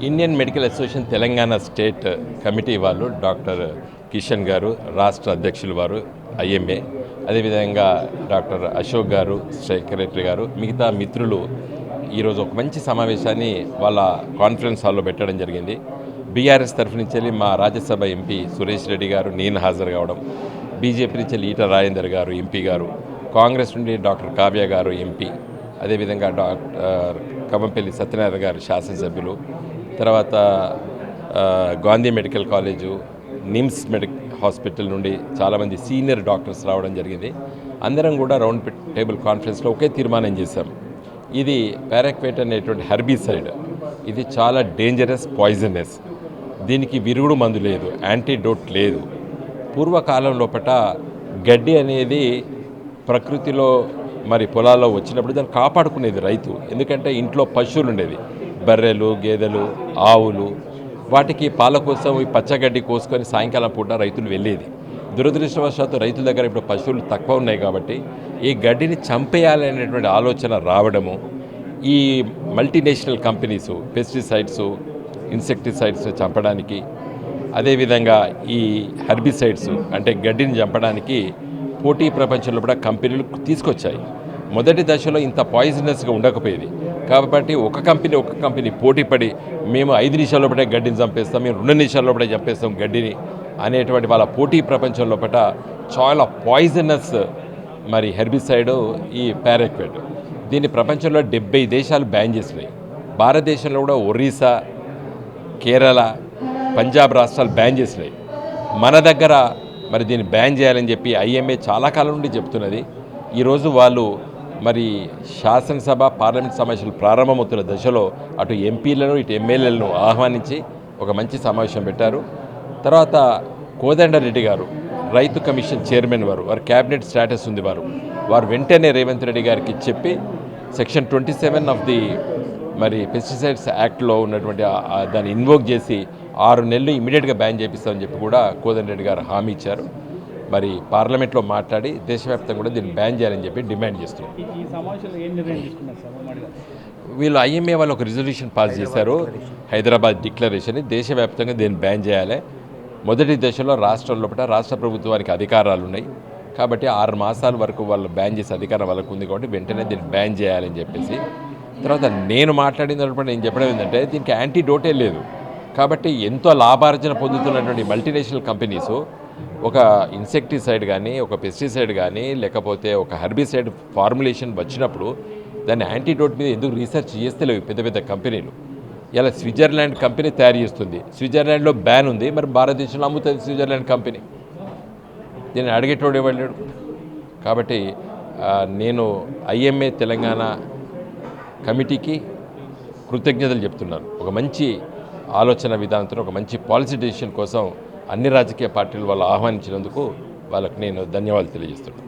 Indian medical association Telangana state committee వాళ్ళు doctor Kishan గారు, రాష్ట్ర అధ్యక్షులు వారు ఐఎంఏ, అదేవిధంగా డాక్టర్ అశోక్ గారు, సెక్రటరీ గారు, మిగతా మిత్రులు ఈరోజు ఒక మంచి సమావేశాన్ని వాళ్ళ కాన్ఫరెన్స్ హాల్లో పెట్టడం జరిగింది. బీఆర్ఎస్ తరఫు నుంచి వెళ్ళి మా రాజ్యసభ ఎంపీ సురేష్ రెడ్డి గారు, నేను హాజరు కావడం, బీజేపీ నుంచి వెళ్ళి ఈటల రాజేందర్ గారు ఎంపీ గారు, కాంగ్రెస్ నుండి డాక్టర్ కావ్య గారు ఎంపీ, అదేవిధంగా డాక్టర్ కవంపల్లి సత్యనారాయణ గారు శాసనసభ్యులు, తర్వాత Gandhi medical college, NIMS hospital నుండి చాలామంది సీనియర్ డాక్టర్స్ రావడం జరిగింది. అందరం కూడా రౌండ్ టేబుల్ కాన్ఫరెన్స్లో ఒకే తీర్మానం చేశాం. ఇది పారాక్వేట్ అనేటువంటి హెర్బిసైడ్, ఇది చాలా డేంజరస్, పాయిజనస్. దీనికి విరుగుడు మందు లేదు, యాంటీడోట్ లేదు. పూర్వకాలం లోపట గడ్డి అనేది ప్రకృతిలో మరి పొలాల్లో వచ్చినప్పుడు దాన్ని కాపాడుకునేది రైతు. ఎందుకంటే ఇంట్లో పశువులు ఉండేవి, బర్రెలు, గేదెలు, ఆవులు. వాటికి పాల కోసం ఈ పచ్చగడ్డి కోసుకొని సాయంకాలం పూట రైతులు వెళ్ళేది. దురదృష్టవశాత్తు రైతుల దగ్గర ఇప్పుడు పశువులు తక్కువ ఉన్నాయి కాబట్టి ఈ గడ్డిని చంపేయాలనేటువంటి ఆలోచన రావడము, ఈ మల్టీనేషనల్ కంపెనీస్ పెస్టిసైడ్స్, ఇన్సెక్టిసైడ్స్ చంపడానికి, అదేవిధంగా ఈ హెర్బిసైడ్స్ అంటే గడ్డిని చంపడానికి పోటీ ప్రపంచంలో కూడా కంపెనీలు తీసుకొచ్చాయి. మొదటి దశలో ఇంత పాయిజనస్గా ఉండకపోయేది కాబట్టి ఒక కంపెనీ పోటీపడి మేము 5 నిమిషాల లోపలే గడ్డిని చంపేస్తాం, మేము 2 నిమిషాల లోపలే చంపేస్తాం గడ్డిని అనేటువంటి వాళ్ళ పోటీ ప్రపంచం లోపల చాలా పాయిజనస్ మరి హెర్బిసైడ్ ఈ పారాక్వేట్. దీన్ని ప్రపంచంలో 70 దేశాలు బ్యాన్ చేసినాయి. భారతదేశంలో కూడా ఒరిస్సా, కేరళ, పంజాబ్ రాష్ట్రాలు బ్యాన్ చేసినాయి. మన దగ్గర మరి దీన్ని బ్యాన్ చేయాలని చెప్పి ఐఎంఏ చాలా కాలం నుండి చెప్తున్నది. ఈరోజు వాళ్ళు మరి శాసనసభ, పార్లమెంట్ సమావేశాలు ప్రారంభమవుతున్న దశలో అటు ఎంపీలను ఇటు ఎమ్మెల్యేలను ఆహ్వానించి ఒక మంచి సమావేశం పెట్టారు. తర్వాత కోదండరెడ్డి గారు రైతు కమిషన్ చైర్మన్ వారు క్యాబినెట్ స్టేటస్ ఉంది, వారు వెంటనే రేవంత్ రెడ్డి గారికి చెప్పి సెక్షన్ 27 ఆఫ్ ది మరి పెస్టిసైడ్స్ యాక్ట్లో ఉన్నటువంటి దాన్ని ఇన్వోక్ చేసి 6 నెలలు ఇమీడియట్గా బ్యాన్ చేపిస్తామని చెప్పి కూడా కోదండరెడ్డి గారు హామీ ఇచ్చారు. మరి పార్లమెంట్లో మాట్లాడి దేశవ్యాప్తంగా కూడా దీన్ని బ్యాన్ చేయాలని చెప్పి డిమాండ్ చేస్తున్నారు. వీళ్ళు ఐఎంఏ వాళ్ళు ఒక రిజల్యూషన్ పాస్ చేశారు, హైదరాబాద్ డిక్లరేషన్. దేశవ్యాప్తంగా దీన్ని బ్యాన్ చేయాలి. మొదటి దశలో రాష్ట్రాల రాష్ట్ర ప్రభుత్వానికి అధికారాలు ఉన్నాయి కాబట్టి 6 మాసాల వరకు వాళ్ళు బ్యాన్ చేసే అధికారం వాళ్ళకు ఉంది కాబట్టి వెంటనే దీన్ని బ్యాన్ చేయాలని చెప్పేసి. తర్వాత నేను మాట్లాడినప్పుడు నేను చెప్పడం ఏంటంటే దీనికి యాంటీడోటే లేదు కాబట్టి ఎంతో లాభార్జన పొందుతున్నటువంటి మల్టీనేషనల్ కంపెనీస్ ఒక ఇన్సెక్టిసైడ్ కానీ, ఒక పెస్టిసైడ్ కానీ, లేకపోతే ఒక హెర్బిసైడ్ ఫార్ములేషన్ వచ్చినప్పుడు దాన్ని యాంటీడోట్ మీద ఎందుకు రీసెర్చ్ చేస్తలేవు పెద్ద పెద్ద కంపెనీలు. ఇలా స్విట్జర్లాండ్ కంపెనీ తయారు చేస్తుంది, స్విట్జర్లాండ్లో బ్యాన్ ఉంది, మరి భారతదేశంలో అమ్ముతుంది స్విట్జర్లాండ్ కంపెనీ. దీన్ని అడిగేటోడు ఇవ్వలేడు. కాబట్టి నేను ఐఎంఏ తెలంగాణ కమిటీకి కృతజ్ఞతలు చెప్తున్నాను. ఒక మంచి ఆలోచన విధానంతో ఒక మంచి పాలసీ డెసిషన్ కోసం అన్ని రాజకీయ పార్టీలు వాళ్ళు ఆహ్వానించినందుకు వాళ్ళకి నేను ధన్యవాదాలు తెలియజేస్తున్నాను.